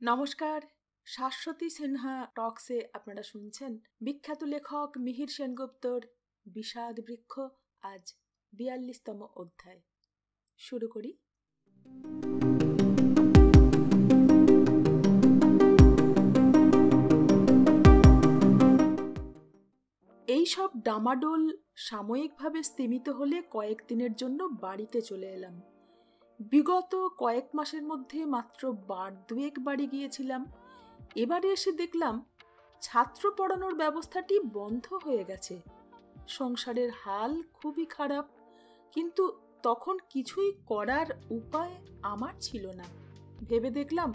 নমস্কার, শাশ্বতী সিনহা টক্সে আপনারা শুনছেন বিখ্যাত লেখক মিহির সেনগুপ্তর বিষাদ বৃক্ষ। আজ ৪২তম অধ্যায়। শুরু করি। এইসব ডামাডোল সাময়িকভাবে স্তিমিত হলে কয়েকদিনের জন্য বাড়িতে চলে এলাম। বিগত কয়েক মাসের মধ্যে মাত্র ২ বাড়ি গিয়েছিলাম। এবারে এসে দেখলাম ছাত্র পড়ানোর ব্যবস্থাটি বন্ধ হয়ে গেছে। সংসারের হাল খুবই খারাপ, কিন্তু তখন কিছুই করার উপায় আমার ছিল না। ভেবে দেখলাম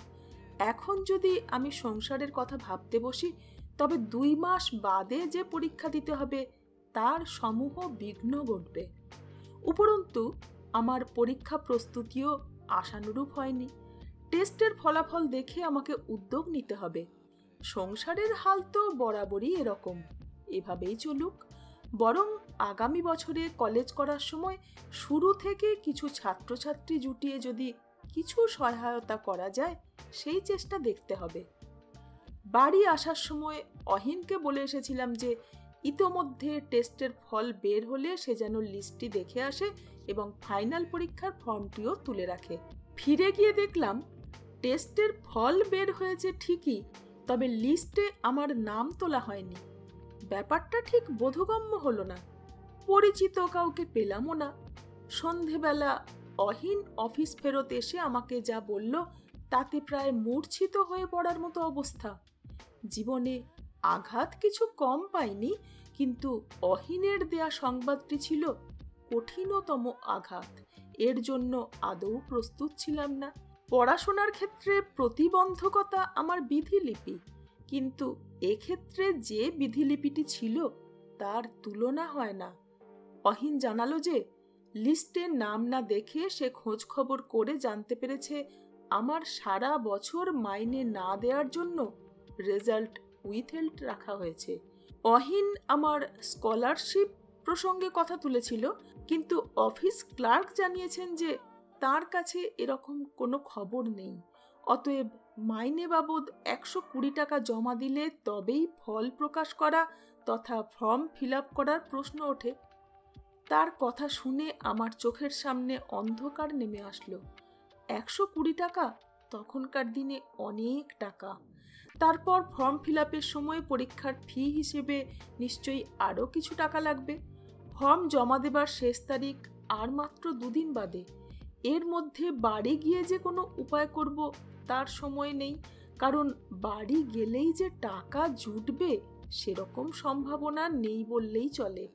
এখন যদি আমি সংসারের কথা ভাবতে বসি তবে ২ মাস বাদে যে পরীক্ষা দিতে হবে তার সমূহ বিঘ্ন ঘটবে। উপরন্তু আমার পরীক্ষা প্রস্তুতিও আশানুরূপ হয়নি। টেস্টের ফলাফল দেখে আমাকে উদ্যোগ নিতে হবে। সংসারের হাল তো বরাবরই এরকম, এভাবেই চলুক। বরং আগামী বছরে কলেজ করার সময় শুরু থেকে কিছু ছাত্রছাত্রী জুটিয়ে যদি কিছু সহায়তা করা যায় সেই চেষ্টা দেখতে হবে। বাড়ি আসার সময় অহিনকে বলে এসেছিলাম যে ইতোমধ্যে টেস্টের ফল বের হলে সে যেন লিস্টটি দেখে আসে এবং ফাইনাল পরীক্ষার ফর্মটিও তুলে রাখে। ফিরে গিয়ে দেখলাম টেস্টের ফল বের হয়েছে ঠিকই, তবে লিস্টে আমার নাম তোলা হয়নি। ব্যাপারটা ঠিক বোধগম্য হলো না। পরিচিত কাউকে পেলামও না। সন্ধেবেলা অহিন অফিস ফেরত এসে আমাকে যা বলল তাতে প্রায় মূর্ছিত হয়ে পড়ার মতো অবস্থা। জীবনে আঘাত কিছু কম পাইনি, কিন্তু অহিনের দেয়া সংবাদটি ছিল কঠিনতম আঘাত। এর জন্য আদৌ প্রস্তুত ছিলাম না। পড়াশোনার ক্ষেত্রে প্রতিবন্ধকতা আমার বিধিলিপি, কিন্তু এক্ষেত্রে যে বিধিলিপিটি ছিল তার তুলনা হয় না। অহিন জানালো যে লিস্টে নাম না দেখে সে খোঁজ খবর করে জানতে পেরেছে আমার সারা বছর মাইনে না দেওয়ার জন্য রেজাল্ট উইথহেল্ড রাখা হয়েছে। অহিন আমার স্কলারশিপ প্রসঙ্গে কথা তুলেছিল, কিন্তু অফিস ক্লার্ক জানিয়েছেন যে তার কাছে এরকম কোনো খবর নেই। অতএব মাইনে বাবদ ১২০ টাকা জমা দিলে তবেই ফল প্রকাশ করা তথা ফর্ম ফিল আপ করার প্রশ্ন ওঠে। তার কথা শুনে আমার চোখের সামনে অন্ধকার নেমে আসলো। ১২০ টাকা তখনকার দিনে অনেক টাকা। তারপর ফর্ম ফিল আপের সময় পরীক্ষার ফি হিসেবে নিশ্চয়ই আরও কিছু টাকা লাগবে। ফর্ম জমা দেবার শেষ তারিখ আর মাত্র ২ দিন বাদে। এর মধ্যে বাড়ি গিয়ে যে কোনো উপায় করব তার সময় নেই, কারণ বাড়ি গেলেই যে টাকা জুটবে সেরকম সম্ভাবনা নেই বললেই চলে।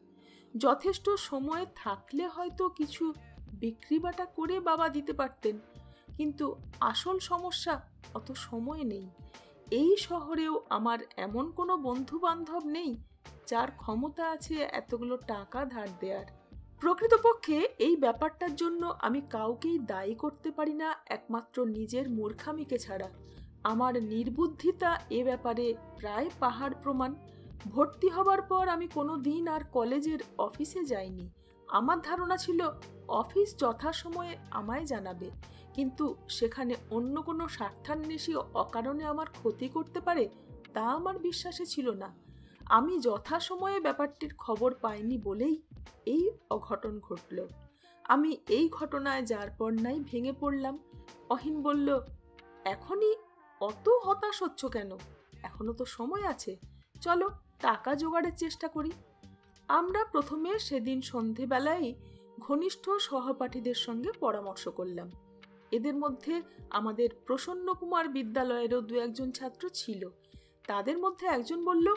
যথেষ্ট সময় থাকলে হয়তো কিছু বিক্রি বাটা করে বাবা দিতে পারতেন, কিন্তু আসল সমস্যা অত সময় নেই। এই শহরেও আমার এমন কোনো বন্ধু বান্ধব নেই যার ক্ষমতা আছে এতগুলো টাকা ধার দেওয়ার। প্রকৃতপক্ষে এই ব্যাপারটার জন্য আমি কাউকেই দায়ী করতে পারি না একমাত্র নিজের মূর্খামিকে ছাড়া। আমার নির্বুদ্ধিতা এ ব্যাপারে প্রায় পাহাড় প্রমাণ। ভর্তি হবার পর আমি কোনো দিন আর কলেজের অফিসে যাইনি। আমার ধারণা ছিল অফিস যথাসময়ে আমায় জানাবে, কিন্তু সেখানে অন্য কোনো স্বার্থান্বেষী অকারণে আমার ক্ষতি করতে পারে তা আমার বিশ্বাসে ছিল না। আমি যথাসময়ে ব্যাপারটির খবর পাইনি বলেই এই অঘটন ঘটল। আমি এই ঘটনায় যার পর নাই ভেঙে পড়লাম। অহিন বলল, এখনই অত হতাশ হচ্ছ কেন? এখনো তো সময় আছে, চলো টাকা জোগাড়ের চেষ্টা করি। আমরা প্রথমে সেদিন সন্ধেবেলায় ঘনিষ্ঠ সহপাঠীদের সঙ্গে পরামর্শ করলাম। এদের মধ্যে আমাদের প্রসন্ন কুমার বিদ্যালয়েরও ২-১ ছাত্র ছিল। তাদের মধ্যে একজন বলল,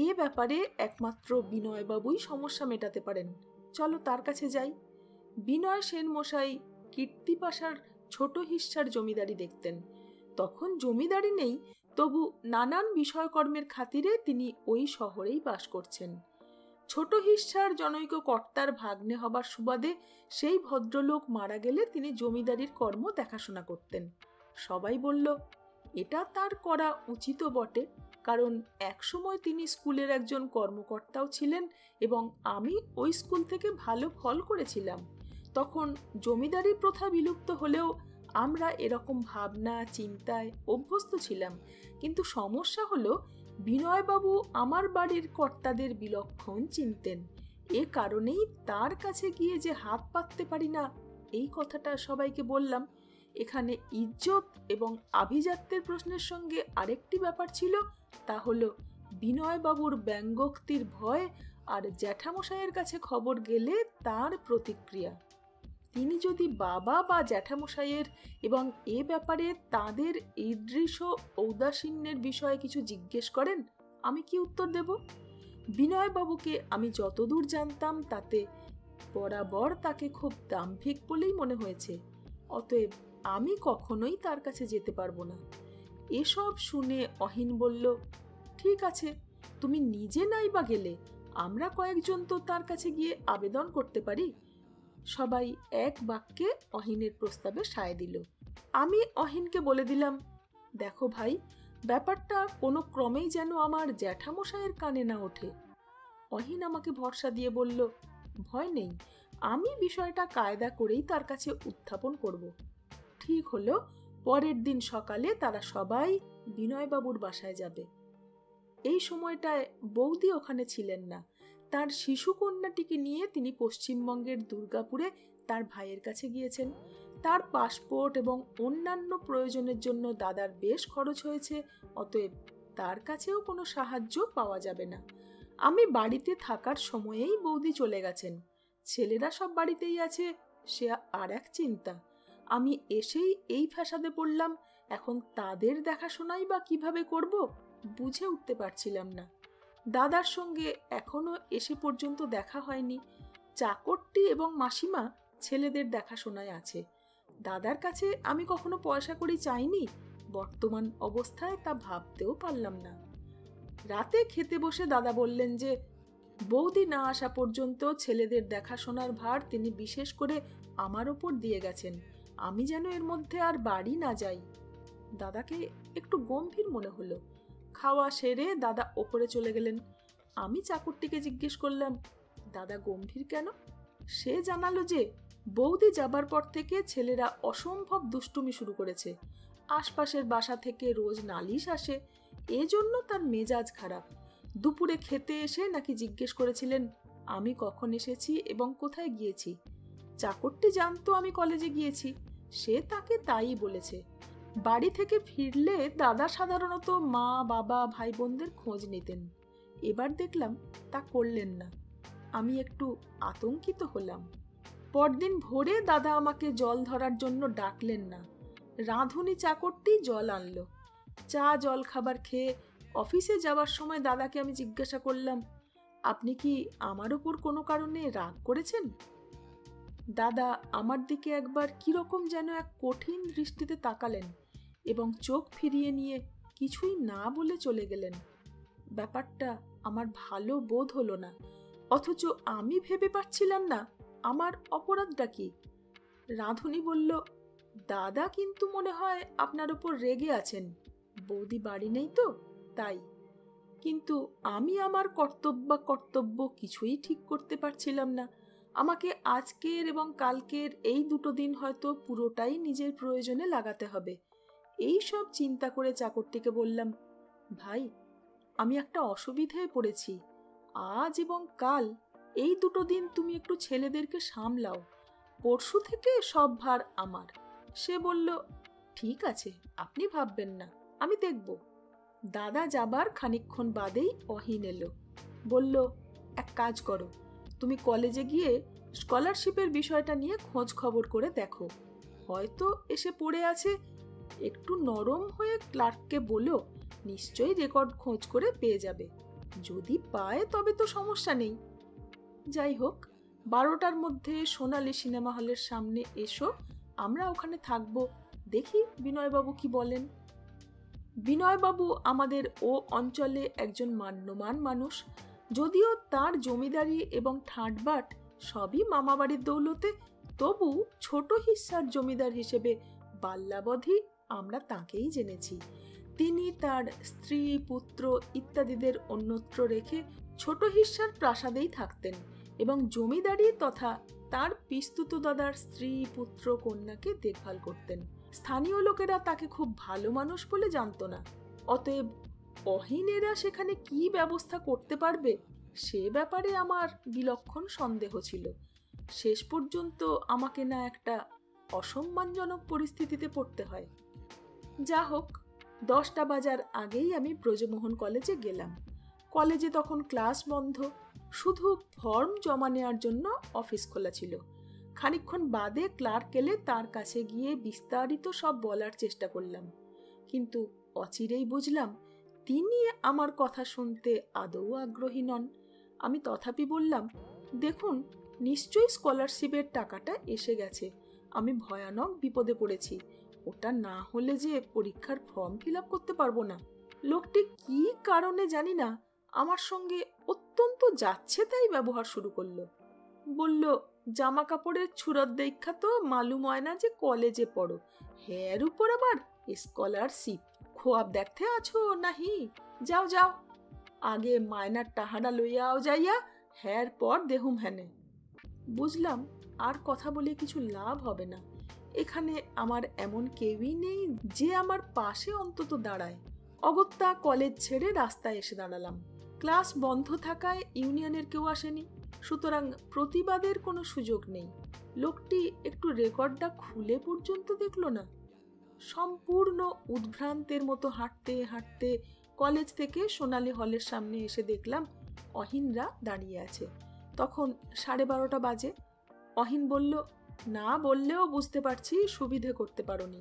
এ ব্যাপারে একমাত্র বিনয়বাবুই সমস্যা মেটাতে পারেন, চলো তার কাছে যাই। বিনয় সেন মশাই কীর্তিপাশার ছোট হিস্সার জমিদারি দেখতেন। তখন জমিদারি নেই, তবু নানান বিষয়কর্মের খাতিরে তিনি ওই শহরেই বাস করছেন। ছোট হিস্সার জনৈক কর্তার ভাগ্নে হবার সুবাদে সেই ভদ্রলোক মারা গেলে তিনি জমিদারির কর্ম দেখাশোনা করতেন। সবাই বলল এটা তার করা উচিত বটে, কারণ একসময় তিনি স্কুলের একজন কর্মকর্তাও ছিলেন এবং আমি ওই স্কুল থেকে ভালো ফল করেছিলাম। তখন জমিদারি প্রথা বিলুপ্ত হলেও আমরা এরকম ভাবনা চিন্তায় অভ্যস্ত ছিলাম, কিন্তু সমস্যা হলো বিনয়বাবু আমার বাড়ির কর্তাদের বিলক্ষণ চিনতেন। এ কারণেই তার কাছে গিয়ে যে হাত পাততে পারি না, এই কথাটা সবাইকে বললাম। এখানে ইজ্জত এবং আভিজাত্যের প্রশ্নের সঙ্গে আরেকটি ব্যাপার ছিল, তা হলো বিনয়বাবুর ব্যঙ্গোক্তির ভয় আর জ্যাঠামশাইয়ের কাছে খবর গেলে তার প্রতিক্রিয়া। তিনি যদি বাবা বা জ্যাঠামশাইয়ের এবং এ ব্যাপারে তাদের ঈদৃশ ঔদাসীন্যের বিষয়ে কিছু জিজ্ঞেস করেন, আমি কি উত্তর দেব? বিনয়বাবুকে আমি যতদূর জানতাম তাতে বরাবর তাকে খুব দাম্ভিক বলেই মনে হয়েছে। অতএব আমি কখনোই তার কাছে যেতে পারবো না। এসব শুনে অহিন বলল, ঠিক আছে, তুমি নিজে নাই বা গেলে, আমরা কয়েকজন তো তার কাছে গিয়ে আবেদন করতে পারি। সবাই এক বাক্যে অহিনের প্রস্তাবে সায় দিল। আমি অহিনকে বলে দিলাম, দেখো ভাই, ব্যাপারটা কোনো ক্রমেই যেন আমার জ্যাঠামশাইয়ের কানে না ওঠে। অহিন আমাকে ভরসা দিয়ে বলল, ভয় নেই, আমি বিষয়টা কায়দা করেই তার কাছে উত্থাপন করব। ঠিক হলো, পরের দিন সকালে তারা সবাই বিনয়বাবুর বাসায় যাবে। এই সময়টায় বৌদি ওখানে ছিলেন না। তার শিশু কন্যাটিকে নিয়ে তিনি পশ্চিমবঙ্গের দুর্গাপুরে তার ভাইয়ের কাছে গিয়েছেন। তার পাসপোর্ট এবং অন্যান্য প্রয়োজনের জন্য দাদার বেশ খরচ হয়েছে, অতএব তার কাছেও কোনো সাহায্য পাওয়া যাবে না। আমি বাড়িতে থাকার সময়েই বৌদি চলে গেছেন। ছেলেরা সব বাড়িতেই আছে, সে আর এক চিন্তা। আমি এসেই এই ফ্যাসাদে পড়লাম। এখন তাদের দেখাশোনাই বা কিভাবে করব বুঝে উঠতে পারছিলাম না। দাদার সঙ্গে এখনো এসে পর্যন্ত দেখা হয়নি। চাকরটি এবং মাসিমা ছেলেদের দেখাশোনায় আছে। দাদার কাছে আমি কখনো পয়সা কড়ি চাইনি, বর্তমান অবস্থায় তা ভাবতেও পারলাম না। রাতে খেতে বসে দাদা বললেন যে বৌদি না আসা পর্যন্ত ছেলেদের দেখাশোনার ভার তিনি বিশেষ করে আমার ওপর দিয়ে গেছেন, আমি যেন এর মধ্যে আর বাড়ি না যাই। দাদাকে একটু গম্ভীর মনে হলো। খাওয়া সেরে দাদা ওপরে চলে গেলেন। আমি চাকরটিকে জিজ্ঞেস করলাম, দাদা গম্ভীর কেন? সে জানালো যে বৌদি যাবার পর থেকে ছেলেরা অসম্ভব দুষ্টুমি শুরু করেছে। আশপাশের বাসা থেকে রোজ নালিশ আসে, এজন্য তার মেজাজ খারাপ। দুপুরে খেতে এসে নাকি জিজ্ঞেস করেছিলেন আমি কখন এসেছি এবং কোথায় গিয়েছি। চাকরটি জানতো আমি কলেজে গিয়েছি, সে তাকে তাই বলেছে। বাড়ি থেকে ফিরলে দাদা সাধারণত মা বাবা ভাই বোনদের খোঁজ নিতেন। এবার দেখলাম তা করলেন না। আমি একটু আতঙ্কিত হলাম। পরদিন ভোরে দাদা আমাকে জল ধরার জন্য ডাকলেন না। রাঁধুনি চাকরটি জল আনলো। চা জল খাবার খেয়ে অফিসে যাওয়ার সময় দাদাকে আমি জিজ্ঞাসা করলাম, আপনি কি আমার উপর কোনো কারণে রাগ করেছেন? দাদা আমার দিকে একবার কিরকম যেন এক কঠিন দৃষ্টিতে তাকালেন এবং চোখ ফিরিয়ে নিয়ে কিছুই না বলে চলে গেলেন। ব্যাপারটা আমার ভালো বোধ হলো না, অথচ আমি ভেবে পাচ্ছিলাম না আমার অপরাধটা কি। রাঁধুনি বলল, দাদা কিন্তু মনে হয় আপনার উপর রেগে আছেন, বৌদি বাড়ি নেই তো তাই। কিন্তু আমি আমার কর্তব্য কিছুই ঠিক করতে পারছিলাম না। আমাকে আজকের এবং কালকের এই দুটো দিন হয়তো পুরোটাই নিজের প্রয়োজনে লাগাতে হবে। এই সব চিন্তা করে চাকরটিকে বললাম, ভাই, আমি একটা অসুবিধায় পড়েছি। আজ এবং কাল এই দুটো দিন তুমি একটু ছেলেদেরকে সামলাও, পরশু থেকে সব ভার আমার। সে বলল, ঠিক আছে, আপনি ভাববেন না, আমি দেখব। দাদা যাবার খানিকক্ষণ বাদেই অহিন এলো। বলল, এক কাজ করো, তুমি কলেজে গিয়ে স্কলারশিপের বিষয়টা নিয়ে খোঁজ খবর করে দেখো, হয়তো এসে পড়ে আছে। একটু নরম হয়ে ক্লার্ককে বলো, নিশ্চয়ই রেকর্ড খোঁজ করে পেয়ে যাবে। যদি পায় তবে তো সমস্যা নেই। যাই হোক, 12টার মধ্যে সোনালী সিনেমা হলের সামনে এসো, আমরা ওখানে থাকবো, দেখি বিনয়বাবু কি বলেন। বিনয়বাবু আমাদের ও অঞ্চলে একজন মান্যমান মানুষ। যদিও তার জমিদারি এবং ঠাটবাট সবই মামাবাড়ির দৌলতে, তবু ছোট হিস্সার জমিদার হিসেবে বাল্যাবধি আমরা তাকেই জেনেছি। তিনি তার স্ত্রী পুত্র ইত্যাদিদের অন্যত্র রেখে ছোট হিস্সার প্রাসাদেই থাকতেন এবং জমিদারি তথা তার পিস্তুত দাদার স্ত্রী পুত্র কন্যাকে দেখভাল করতেন। স্থানীয় লোকেরা তাকে খুব ভালো মানুষ বলে জানতো না। অতএব অহিনেরা সেখানে কি ব্যবস্থা করতে পারবে সে ব্যাপারে আমার বিলক্ষণ সন্দেহ ছিল। শেষ পর্যন্ত আমাকে না একটা অসম্মানজনক পরিস্থিতিতে পড়তে হয়। যা হোক, 10টা বাজার আগেই আমি ব্রজমোহন কলেজে গেলাম। কলেজে তখন ক্লাস বন্ধ, শুধু ফর্ম জমা নেওয়ার জন্য অফিস খোলা ছিল। খানিকক্ষণ বাদে ক্লার্ক এলে তার কাছে গিয়ে বিস্তারিত সব বলার চেষ্টা করলাম, কিন্তু অচিরেই বুঝলাম তিনি আমার কথা শুনতে আদৌ আগ্রহী নন। আমি তথাপি বললাম, দেখুন, নিশ্চয়ই স্কলারশিপের টাকাটা এসে গেছে, আমি ভয়ানক বিপদে পড়েছি, ওটা না হলে যে পরীক্ষার ফর্ম ফিল আপ করতে পারবো না। লোকটি কি কারণে জানি না আমার সঙ্গে অত্যন্ত যাচ্ছে তাই ব্যবহার শুরু করলো। বলল, জামা কাপড়ের ছুরত দেখা তো মালুম হয় না যে কলেজে পড়ো, হের উপর আবার স্কলারশিপ, খোয়াব দেখতে আছো নাহি, যাও যাও, আগে মায়নার টাহাটা লইয়াও যাইয়া হের পর দেহুম হেনে। বুঝলাম আর কথা বলে কিছু লাভ হবে না, এখানে আমার এমন কেউই নেই যে আমার পাশে অন্তত দাঁড়ায়। অগত্যা কলেজ ছেড়ে রাস্তায় এসে দাঁড়ালাম। ক্লাস বন্ধ থাকায় ইউনিয়নের কেউ আসেনি, সুতরাং প্রতিবাদের কোনো সুযোগ নেই। লোকটি একটু রেকর্ডটা খুলে পর্যন্ত দেখল না। সম্পূর্ণ উদ্ভ্রান্তের মতো হাঁটতে হাঁটতে কলেজ থেকে সোনালী হলের সামনে এসে দেখলাম অহিনরা দাঁড়িয়ে আছে। তখন 12:30 বাজে। অহিন বলল, না বললেও বুঝতে পারছি সুবিধে করতে পারোনি।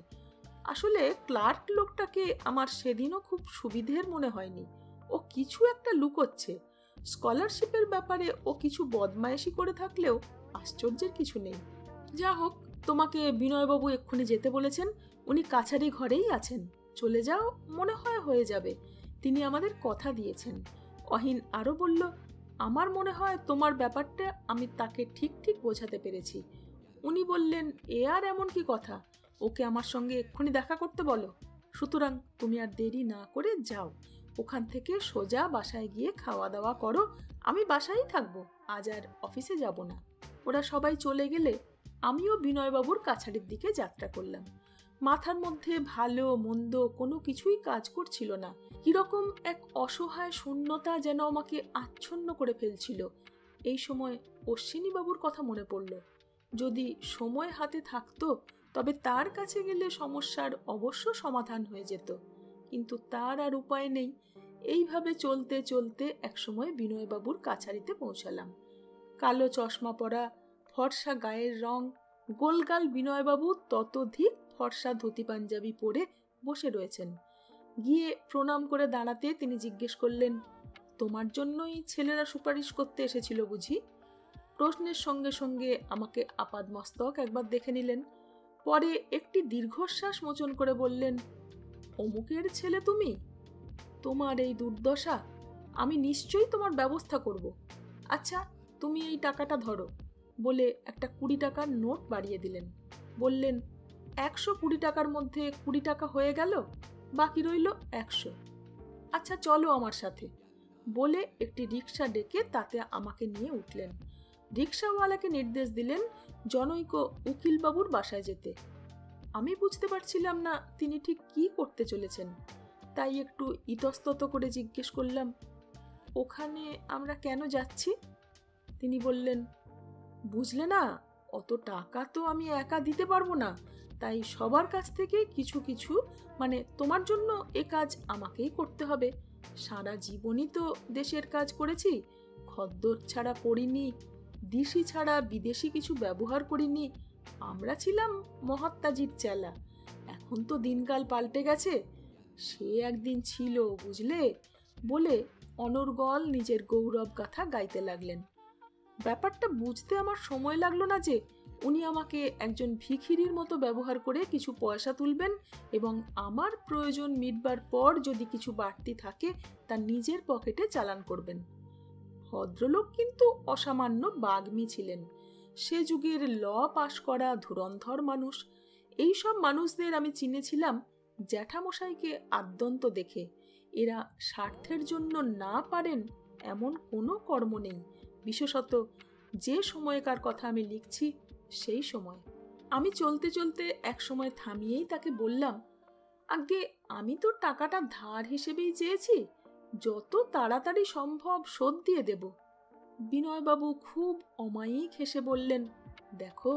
আসলে ক্লার্ক লোকটাকে আমার সেদিনও খুব সুবিধের মনে হয়নি, ও কিছু একটা লুকোচ্ছে। স্কলারশিপের ব্যাপারে ও কিছু বদমায়েশি করে থাকলেও আশ্চর্যের কিছু নেই। যা হোক, তোমাকে বিনয়বাবু এক্ষুনি যেতে বলেছেন, উনি কাছারি ঘরেই আছেন, চলে যাও, মনে হয় হয়ে যাবে, তিনি আমাদের কথা দিয়েছেন। অহিন আরও বলল, আমার মনে হয় তোমার ব্যাপারটা আমি তাকে ঠিক ঠিক বোঝাতে পেরেছি। উনি বললেন, এ আর এমন কি কথা, ওকে আমার সঙ্গে এক্ষুনি দেখা করতে বলো। সুতরাং তুমি আর দেরি না করে যাও, ওখান থেকে সোজা বাসায় গিয়ে খাওয়া দাওয়া করো, আমি বাসায় থাকবো, আজ আর অফিসে যাব না। ওরা সবাই চলে গেলে আমিও বিনয়বাবুর কাছারির দিকে যাত্রা করলাম। মাথার মধ্যে ভালো মন্দ কোনো কিছুই কাজ করছিল না, কিরকম এক অসহায় শূন্যতা যেন আমাকে আচ্ছন্ন করে ফেলছিল। এই সময় অশ্বিনীবাবুর কথা মনে পড়ল। যদি সময় হাতে থাকতো তবে তার কাছে গেলে সমস্যার অবশ্য সমাধান হয়ে যেত, কিন্তু তার আর উপায় নেই। এইভাবে চলতে চলতে একসময় বিনয়বাবুর কাছারিতে পৌঁছালাম। কালো চশমা পরা, ফর্সা গায়ের রং, গোলগাল বিনয়বাবু ততোধিক ফর্সা ধুতি পাঞ্জাবি পরে বসে রয়েছেন। গিয়ে প্রণাম করে দাঁড়াতে তিনি জিজ্ঞেস করলেন, তোমার জন্যই ছেলেরা সুপারিশ করতে এসেছিল বুঝি? প্রশ্নের সঙ্গে সঙ্গে আমাকে আপাদমস্তক একবার দেখে নিলেন, পরে একটি দীর্ঘশ্বাস মোচন করে বললেন, অমুকের ছেলে তুমি? তোমার এই দুর্দশা, আমি নিশ্চয়ই তোমার ব্যবস্থা করব। আচ্ছা, তুমি এই টাকাটা ধরো, বলে একটা 20 টাকার নোট বাড়িয়ে দিলেন। বললেন, 120 টাকার মধ্যে 20 টাকা হয়ে গেল, বাকি রইল 100। আচ্ছা চলো আমার সাথে, বলে একটি রিক্সা ডেকে তাতে আমাকে নিয়ে উঠলেন। রিক্সাওয়ালাকে নির্দেশ দিলেন জনৈক উকিলবাবুর বাসায় যেতে। আমি বুঝতে পারছিলাম না তিনি ঠিক কি করতে চলেছেন, তাই একটু ইতস্তত করে জিজ্ঞেস করলাম, ওখানে আমরা কেন যাচ্ছি? তিনি বললেন, বুঝলে না, অত টাকা তো আমি একা দিতে পারবো না, তাই সবার কাছ থেকে কিছু কিছু, মানে তোমার জন্য এ কাজ আমাকেই করতে হবে। সারা জীবনই তো দেশের কাজ করেছি, খদ্দর ছাড়া করিনি, দিশি ছাড়া বিদেশি কিছু ব্যবহার করিনি, আমরা ছিলাম মহাত্মাজির চেলা। এখন তো দিনকাল পাল্টে গেছে, সে একদিন ছিল বুঝলে, বলে অনর্গল নিজের গৌরব গাথা গাইতে লাগলেন। ব্যাপারটা বুঝতে আমার সময় লাগলো না যে উনি আমাকে একজন ভিখিরির মতো ব্যবহার করে কিছু পয়সা তুলবেন এবং আমার প্রয়োজন মিটবার পর যদি কিছু বাড়তি থাকে তা নিজের পকেটে চালান করবেন। ভদ্রলোক কিন্তু অসামান্য বাগ্মী ছিলেন, সে যুগের ল পাশ করা ধুরন্ধর মানুষ। এইসব মানুষদের আমি চিনেছিলাম জ্যাঠামশাইকে আদ্যন্ত দেখে। এরা স্বার্থের জন্য না পারেন এমন কোনো কর্ম নেই, বিশেষত যে সময়কার কথা আমি লিখছি সেই সময়। আমি চলতে চলতে এক সময় থামিয়েই তাকে বললাম, আগে আমি তো টাকাটা ধার হিসেবেই চেয়েছি, যত তাড়াতাড়ি সম্ভব শোধ দিয়ে দেব। বিনয়বাবু খুব অমায়িক হেসে বললেন, দেখো,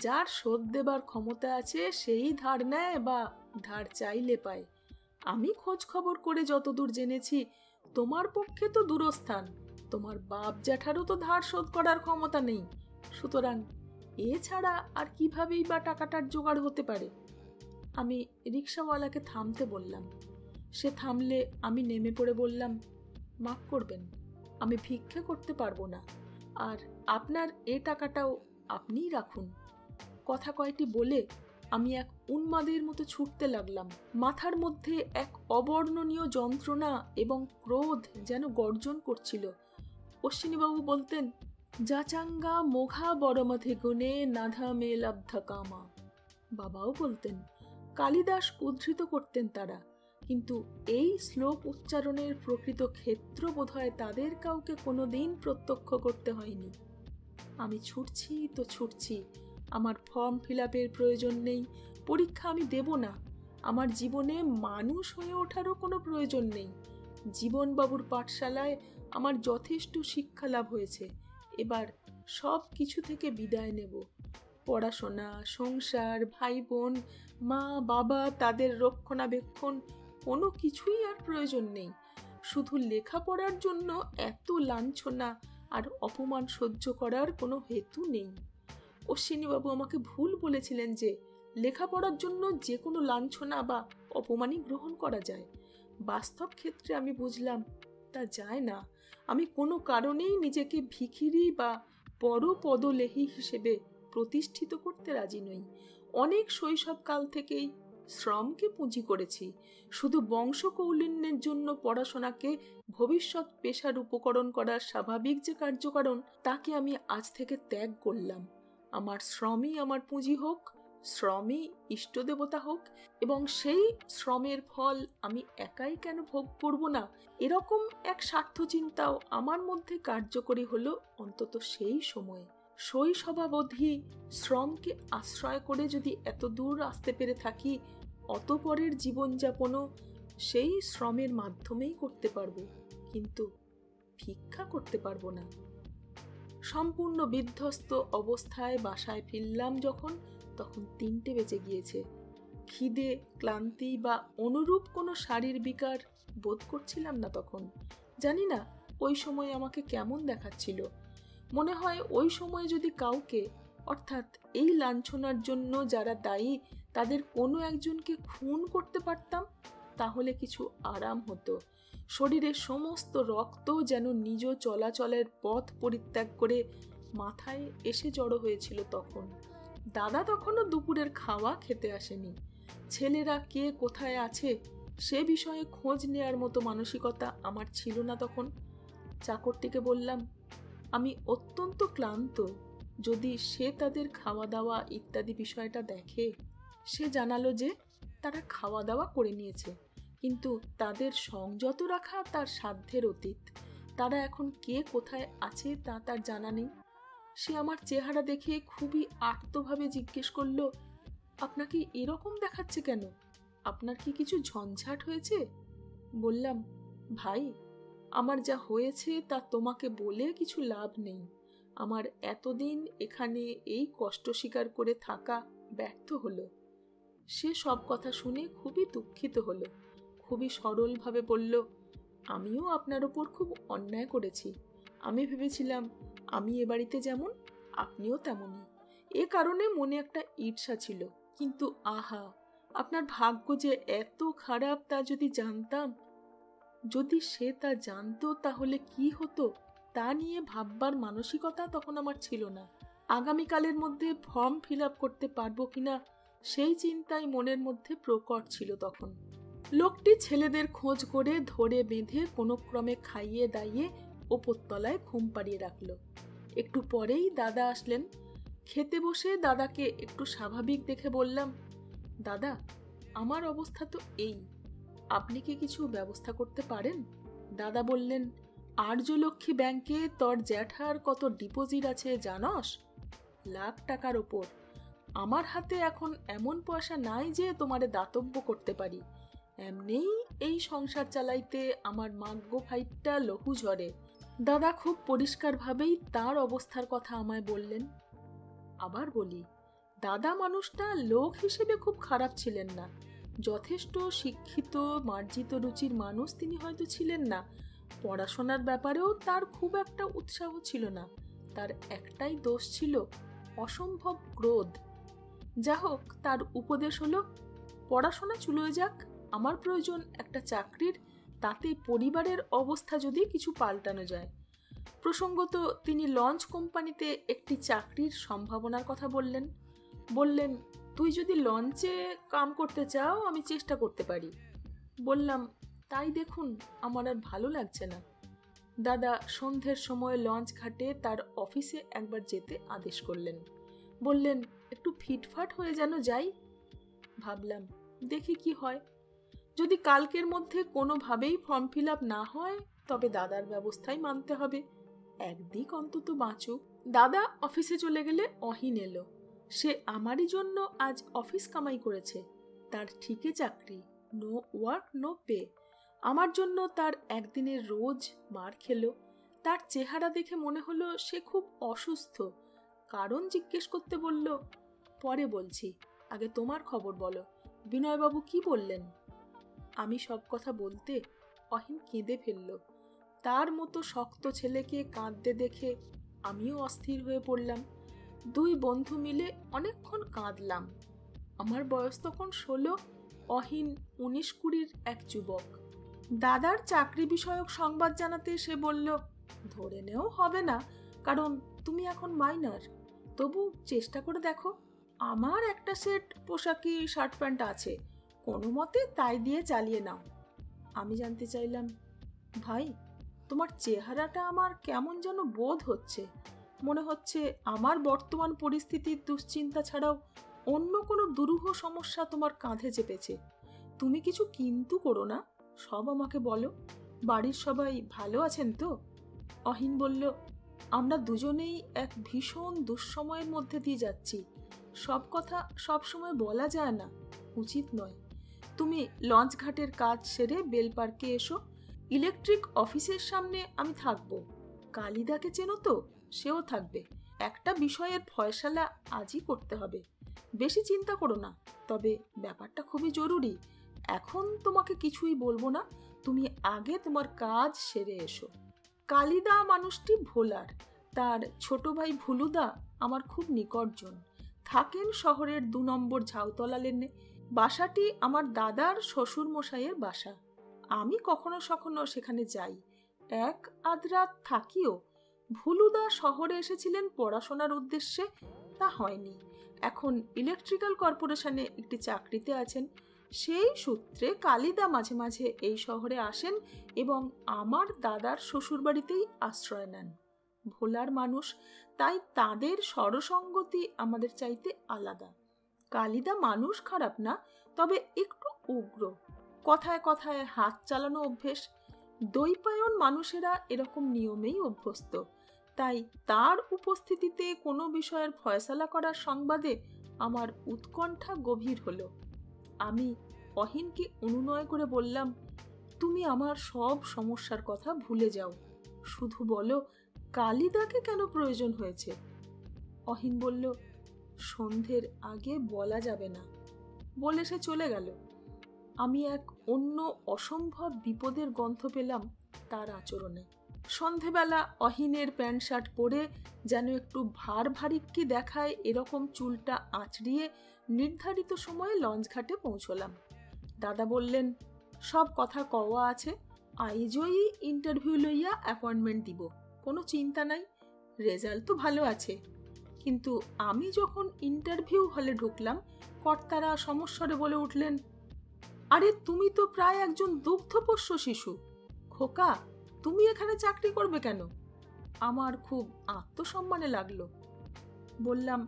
যার শোধ দেবার ক্ষমতা আছে সেই ধার নেয় বা ধার চাইলে পায়। আমি খোঁজ খবর করে যতদূর জেনেছি, তোমার পক্ষে তো দূরস্থান, তোমার বাপ জ্যাঠারও তো ধার শোধ করার ক্ষমতা নেই, সুতরাং এছাড়া আর কিভাবেই বা টাকাটার জোগাড় হতে পারে। আমি রিকশাওয়ালাকে থামতে বললাম। সে থামলে আমি নেমে পড়ে বললাম, মাফ করবেন, আমি ভিক্ষে করতে পারবো না, আর আপনার এ টাকাটাও আপনিই রাখুন। কথা কয়টি বলে আমি এক উন্মাদের মতো ছুটতে লাগলাম। মাথার মধ্যে এক অবর্ণনীয় যন্ত্রণা এবং ক্রোধ যেন গর্জন করছিল। অশ্বিনীবাবু বলতেন, যাচাঙ্গা মোঘা বড়মথে গুণে নাধা মে লব্ধ কামা। বাবাও বলতেন, কালিদাস উদ্ধৃত করতেন তারা, কিন্তু এই শ্লোক উচ্চারণের প্রকৃত ক্ষেত্র বোধহয় তাদের কাউকে কোনোদিন প্রত্যক্ষ করতে হয়নি। আমি ছুটছি তো ছুটছি, আমার ফর্ম ফিল আপের প্রয়োজন নেই, পরীক্ষা আমি দেব না, আমার জীবনে মানুষ হয়ে ওঠারও কোনো প্রয়োজন নেই। জীবনবাবুর পাঠশালায় আমার যথেষ্ট শিক্ষা লাভ হয়েছে, এবার সব কিছু থেকে বিদায় নেব। পড়াশোনা, সংসার, ভাই বোন, মা বাবা, তাদের রক্ষণাবেক্ষণ, কোনো কিছুই আর প্রয়োজন নেই। শুধু লেখাপড়ার জন্য এত লাঞ্ছনা আর অপমান সহ্য করার কোনো হেতু নেই। অশ্বিনীবাবু আমাকে ভুল বলেছিলেন যে লেখাপড়ার জন্য যে কোনো লাঞ্ছনা বা অপমানই গ্রহণ করা যায়। বাস্তব ক্ষেত্রে আমি বুঝলাম তা যায় না। আমি কোনো কারণেই নিজেকে ভিখিরি বা পরপদলেহী হিসেবে প্রতিষ্ঠিত করতে রাজি নই। অনেক শৈশবকাল থেকেই শ্রমকে পুঁজি করেছি। শুধু বংশকৌলিন্যের জন্য পড়াশোনাকে ভবিষ্যৎ পেশার উপকরণ করার স্বাভাবিক যে কার্যকারণ, তাকে আমি আজ থেকে ত্যাগ করলাম। আমার শ্রমই আমার পুঁজি হোক, শ্রমই ইষ্টদেবতা হোক, এবং সেই শ্রমের ফল আমি একাই কেন ভোগ করব না, এরকম এক স্বার্থ চিন্তাও আমার মধ্যে কার্যকরী হলো অন্তত সেই সময়ে। শৈশবাবধি শ্রমকে আশ্রয় করে যদি এত দূর আসতে পেরে থাকি, অতপরের জীবনযাপনও সেই শ্রমের মাধ্যমেই করতে পারবো, কিন্তু ভিক্ষা করতে পারবো না। সম্পূর্ণ বিধ্বস্ত অবস্থায় বাসায় ফিরলাম যখন, তখন 3টে বেজে গিয়েছে। খিদে, ক্লান্তি বা অনুরূপ কোনো শারীর বিকার বোধ করছিলাম না তখন। জানি না ওই সময় আমাকে কেমন দেখাচ্ছিল। মনে হয় ওই সময় যদি কাউকে, অর্থাৎ এই লাঞ্ছনার জন্য যারা দায়ী, তাদের কোনো একজনকে খুন করতে পারতাম, তাহলে কিছু আরাম হতো। শরীরের সমস্ত রক্ত যেন নিজ চলাচলের পথ পরিত্যাগ করে মাথায় এসে জড়ো হয়েছিল তখন। দাদা তখনও দুপুরের খাওয়া খেতে আসেনি। ছেলেরা কে কোথায় আছে সে বিষয়ে খোঁজ নেয়ার মতো মানসিকতা আমার ছিল না তখন। চাকরটিকে বললাম, আমি অত্যন্ত ক্লান্ত, যদি সে তাদের খাওয়া দাওয়া ইত্যাদি বিষয়টা দেখে। সে জানালো যে তারা খাওয়া দাওয়া করে নিয়েছে, কিন্তু তাদের সংযত রাখা তার সাধ্যের অতীত। তারা এখন কে কোথায় আছে তা তার জানা নেই। সে আমার চেহারা দেখে খুবই আর্তভাবে জিজ্ঞেস করলো, আপনাকে এরকম দেখাচ্ছে কেন? আপনার কি কিছু ঝঞ্ঝাট হয়েছে? বললাম, ভাই, আমার যা হয়েছে তা তোমাকে বলে কিছু লাভ নেই। আমার এতদিন এখানে এই কষ্ট স্বীকার করে থাকা ব্যর্থ হলো। সে সব কথা শুনে খুবই দুঃখিত হলো। খুবই সরলভাবে বলল, আমিও আপনার ওপর খুব অন্যায় করেছি। আমি ভেবেছিলাম আমি এ বাড়িতে যেমন আপনিও তেমনই। এ কারণে মনে একটা ঈর্ষা ছিল। কিন্তু আহা, আপনার ভাগ্য যে এত খারাপ তা যদি জানতাম। যদি সে তা জানতো তাহলে কি হতো তা নিয়ে ভাববার মানসিকতা তখন আমার ছিল না। আগামীকালের মধ্যে ফর্ম ফিল আপ করতে পারবো কিনা সেই চিন্তাই মনের মধ্যে প্রকট ছিল তখন। লোকটি ছেলেদের খোঁজ করে ধরে বেঁধে কোনো ক্রমে খাইয়ে দাইয়ে ওপরতলায় ঘুম পাড়িয়ে রাখলো। একটু পরেই দাদা আসলেন। খেতে বসে দাদাকে একটু স্বাভাবিক দেখে বললাম, দাদা, আমার অবস্থা তো এই, আপনি কি কিছু ব্যবস্থা করতে পারেন? দাদা বললেন, আর্যলক্ষ্মী ব্যাংকে তোর জ্যাঠার কত ডিপোজিট আছে জানস? লাখ টাকার ওপর। আমার হাতে এখন এমন পয়সা নাই যে তোমারে দাতব্য করতে পারি। এমনিই এই সংসার চালাইতে আমার মাগ্য ভাইটা লহু ঝরে। দাদা খুব পরিষ্কারভাবেই তার অবস্থার কথা আমায় বললেন। আবার বলি, দাদা মানুষটা লোক হিসেবে খুব খারাপ ছিলেন না। যথেষ্ট শিক্ষিত মার্জিত রুচির মানুষ তিনি হয়তো ছিলেন না। পড়াশোনার ব্যাপারেও তার খুব একটা উৎসাহ ছিল না। তার একটাই দোষ ছিল, অসম্ভব ক্রোধ। যা হোক, তার উপদেশ হলো, পড়াশোনা চুলোয় যাক, আমার প্রয়োজন একটা চাকরির, তাতে পরিবারের অবস্থা যদি কিছু পাল্টানো যায়। প্রসঙ্গত তিনি লঞ্চ কোম্পানিতে একটি চাকরির সম্ভাবনার কথা বললেন। বললেন, তুই যদি লঞ্চে কাম করতে চাও আমি চেষ্টা করতে পারি। বললাম, তাই দেখুন, আমার আর ভালো লাগছে না। দাদা সন্ধ্যের সময় লঞ্চ ঘাটে তার অফিসে একবার যেতে আদেশ করলেন। বললেন, একটু ফিটফাট হয়ে যেন যাই। ভাবলাম, দেখি কি হয়। যদি কালকের মধ্যে কোনোভাবেই ফর্ম ফিল আপ না হয় তবে দাদার ব্যবস্থাই মানতে হবে। একদিক অন্তত বাঁচুক। দাদা অফিসে চলে গেলে অহিন এলো। সে আমারই জন্য আজ অফিস কামাই করেছে। তার ঠিকই চাকরি, নো ওয়ার্ক নো পে। আমার জন্য তার একদিনের রোজ মার খেলো। তার চেহারা দেখে মনে হলো সে খুব অসুস্থ। কারণ জিজ্ঞেস করতে বলল। পরে বলছি, আগে তোমার খবর বলো, বিনয়বাবু কি বললেন? আমি সব কথা বলতে অহিন কেঁদে ফেলল। তার মতো শক্ত ছেলেকে কাঁদতে দেখে আমিও অস্থির হয়ে পড়লাম। দুই বন্ধু মিলে অনেকক্ষণ কাঁদলাম। আমার বয়স তখন 16, অহিন 19-20 এক যুবক। দাদার চাকরি বিষয়ক সংবাদ জানাতে সে বলল, ধরে নেও হবে না, কারণ তুমি এখন মাইনর, তবু চেষ্টা করে দেখো। আমার একটা সেট পোশাকি শার্ট প্যান্ট আছে, কোনো মতে তাই দিয়ে চালিয়ে নাও। আমি জানতে চাইলাম, ভাই, তোমার চেহারাটা আমার কেমন যেন বোধ হচ্ছে। মনে হচ্ছে আমার বর্তমান পরিস্থিতির দুশ্চিন্তা ছাড়াও অন্য কোনো দুরূহ সমস্যা তোমার কাঁধে চেপেছে। তুমি কিছু কিন্তু করো না, সব আমাকে বলো। বাড়ির সবাই ভালো আছেন তো? অহিন বলল, আমরা দুজনেই এক ভীষণ দুঃসময়ের মধ্যে দিয়ে যাচ্ছি। সব কথা সব সময় বলা যায় না, উচিত নয়। তুমি লঞ্চ ঘাটের কাজ সেরে বেল পার্কে এসো। ইলেকট্রিক অফিসের সামনে আমি থাকবো। কালিদাকে চেনো তো? সেও থাকবে। একটা বিষয়ের ফয়সালা আজই করতে হবে। বেশি চিন্তা করো না, তবে ব্যাপারটা খুবই জরুরি। এখন তোমাকে কিছুই বলবো না, তুমি আগে তোমার কাজ সেরে এসো। কালিদা মানুষটি ভোলার। তার ছোট ভাই ভুলুদা আমার খুব নিকটজন, থাকেন শহরের 2 নম্বর ঝাউতলা লেনে। বাসাটি আমার দাদার শ্বশুর মশাইয়ের বাসা। আমি কখনো সখনো সেখানে যাই, এক আধ রাত থাকিও। ভুলুদা শহরে এসেছিলেন পড়াশোনার উদ্দেশ্যে, তা হয়নি। এখন ইলেকট্রিক্যাল কর্পোরেশনে একটি চাকরিতে আছেন। সেই সূত্রে কালিদা মাঝে মাঝে এই শহরে আসেন এবং আমার দাদার শ্বশুরবাড়িতেই আশ্রয় নেন। ভোলার মানুষ, তাই তাদের সরসঙ্গতি আমাদের চাইতে আলাদা। কালিদা মানুষ খারাপ না, তবে একটু উগ্র। কথায় কথায় হাত চালানো অভ্যেস। দৈপায়ন মানুষেরা এরকম নিয়মেই অভ্যস্ত। তাই তার উপস্থিতিতে কোনো বিষয়ের ফয়সালা করার সংবাদে আমার উৎকণ্ঠা গভীর হলো। আমি অহিনকে অনুনয় করে বললাম, তুমি আমার সব সমস্যার কথা ভুলে যাও, শুধু বলো কালিদাকে কেন প্রয়োজন হয়েছে। অহিন বলল, সন্ধ্যের আগে বলা যাবে না, বলে সে চলে গেল। আমি এক অন্য অসম্ভব বিপদের গন্ধ পেলাম তার আচরণে। সন্ধেবেলা অহিনের প্যান্ট শার্ট পরে যেন একটু ভারিক্কি দেখায় এরকম চুলটা আঁচড়িয়ে নির্ধারিত সময়ে লঞ্চ ঘাটে পৌঁছলাম। দাদা বললেন, সব কথা কওয়া আছে, আইজই ইন্টারভিউ লইয়া অ্যাপয়েন্টমেন্ট দিব, কোনো চিন্তা নাই, রেজাল্ট তো ভালো আছে। কিন্তু আমি যখন ইন্টারভিউ হলে ঢুকলাম, কর্তারা সমস্বরে বলে উঠলেন, আরে তুমি তো প্রায় একজন দুগ্ধপোষ্য শিশু, খোকা, তুমি এখানে চাকরি করবে কেন? আমার খুব আত্মসম্মানে লাগলো। বললাম,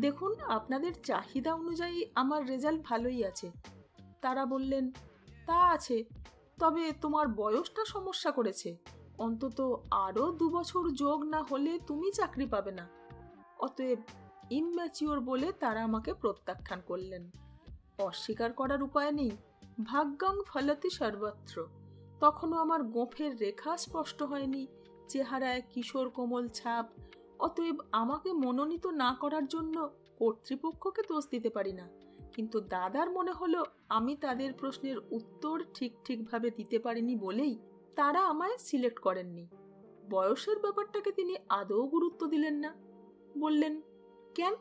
দেখুন, আপনাদের চাহিদা অনুযায়ী আমার রেজাল্ট ভালোই আছে। তারা বললেন, তা আছে, তবে তোমার বয়সটা সমস্যা করেছে, অন্তত আরও 2 বছর যোগ না হলে তুমি চাকরি পাবে না। অতএব ইম্যাচিওর বলে তারা আমাকে প্রত্যাখ্যান করলেন। অস্বীকার করার উপায় নেই, ভাগ্যং ফলতি সর্বত্র। তখনও আমার গোঁফের রেখা স্পষ্ট হয়নি, চেহারায় কিশোর কোমল ছাপ। অতএব আমাকে মনোনীত না করার জন্য কর্তৃপক্ষকে দোষ দিতে পারি না। কিন্তু দাদার মনে হলো আমি তাদের প্রশ্নের উত্তর ঠিকভাবে দিতে পারিনি বলেই তারা আমায় সিলেক্ট করেননি। বয়সের ব্যাপারটাকে তিনি আদৌ গুরুত্ব দিলেন না। বললেন, কেন,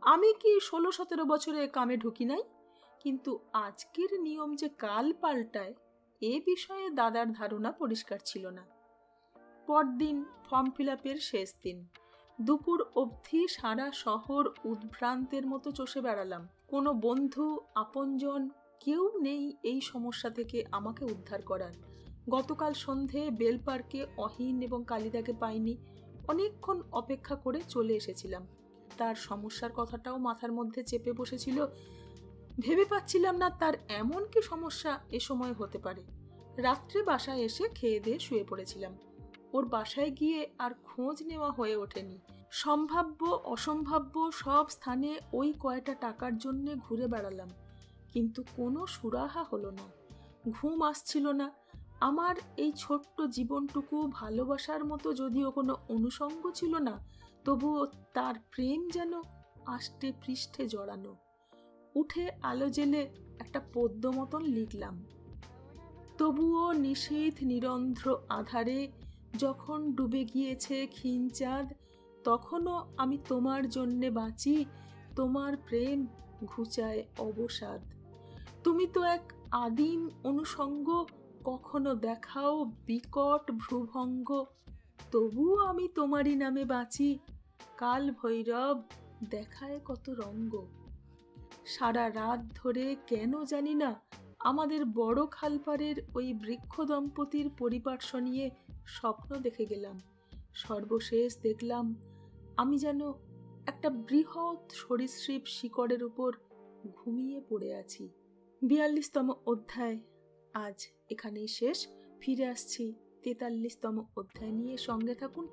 আমি কি 16-17 বছরে কামে ঢুকি নাই? কিন্তু আজকের নিয়ম যে কাল পাল্টায়, এ বিষয়ে দাদার ধারণা পরিষ্কার ছিল না। পরদিন ফর্ম ফিল আপের শেষ দিন। দুপুর অবধি সারা শহর উদ্ভ্রান্তের মতো চষে বেড়ালাম। কোনো বন্ধু আপনজন কেউ নেই এই সমস্যা থেকে আমাকে উদ্ধার করার। গতকাল সন্ধে বেল পার্কে অহিন এবং কালিদাকে পাইনি। অনেকক্ষণ অপেক্ষা করে চলে এসেছিলাম। তার সমস্যার কথাটাও মাথার মধ্যে চেপে বসেছিল। ভেবে পাচ্ছিলাম না তার এমন কি সমস্যা এ সময় হতে পারে। রাত্রে বাসায় এসে খেয়ে দিয়ে শুয়ে পড়েছিলাম। ওর বাসায় গিয়ে আর খোঁজ নেওয়া হয়ে ওঠেনি। সম্ভাব্য অসম্ভাব্য সব স্থানে ওই কয়টা টাকার জন্য ঘুরে বেড়ালাম, কিন্তু কোনো সুরাহা হলো না। ঘুম আসছিল না। আমার এই ছোট্ট জীবনটুকু ভালোবাসার মতো যদিও কোনো অনুষঙ্গ ছিল না, তবুও তার প্রেম যেন আষ্টে পৃষ্ঠে জড়ানো। উঠে আলো জেলে একটা পদ্য মতন লিখলাম। তবুও নিশীথ নিরন্ধ্র আধারে যখন ডুবে গিয়েছে ক্ষীণ চাঁদ, তখনও আমি তোমার জন্যে বাঁচি, তোমার প্রেম ঘুচায় অবসাদ। তুমি তো এক আদিম অনুষঙ্গ, কখনো দেখাও বিকট ভ্রুভঙ্গ, তবুও আমি তোমারই নামে বাঁচি, কাল ভৈরব দেখায় কত রঙ্গ। সারা রাত ধরে কেন জানি না আমাদের বড় খালপাড়ের ওই বৃক্ষ দম্পতির পরিপার্শ্ব নিয়ে স্বপ্ন দেখে গেলাম। সর্বশেষ দেখলাম আমি যেন একটা বৃহৎ সরীসৃপ শিকড়ের উপর ঘুমিয়ে পড়ে আছি। 42তম অধ্যায় আজ এখানেই শেষ। ফিরে আসছি 43তম অধ্যায় নিয়ে। সঙ্গে থাকুন।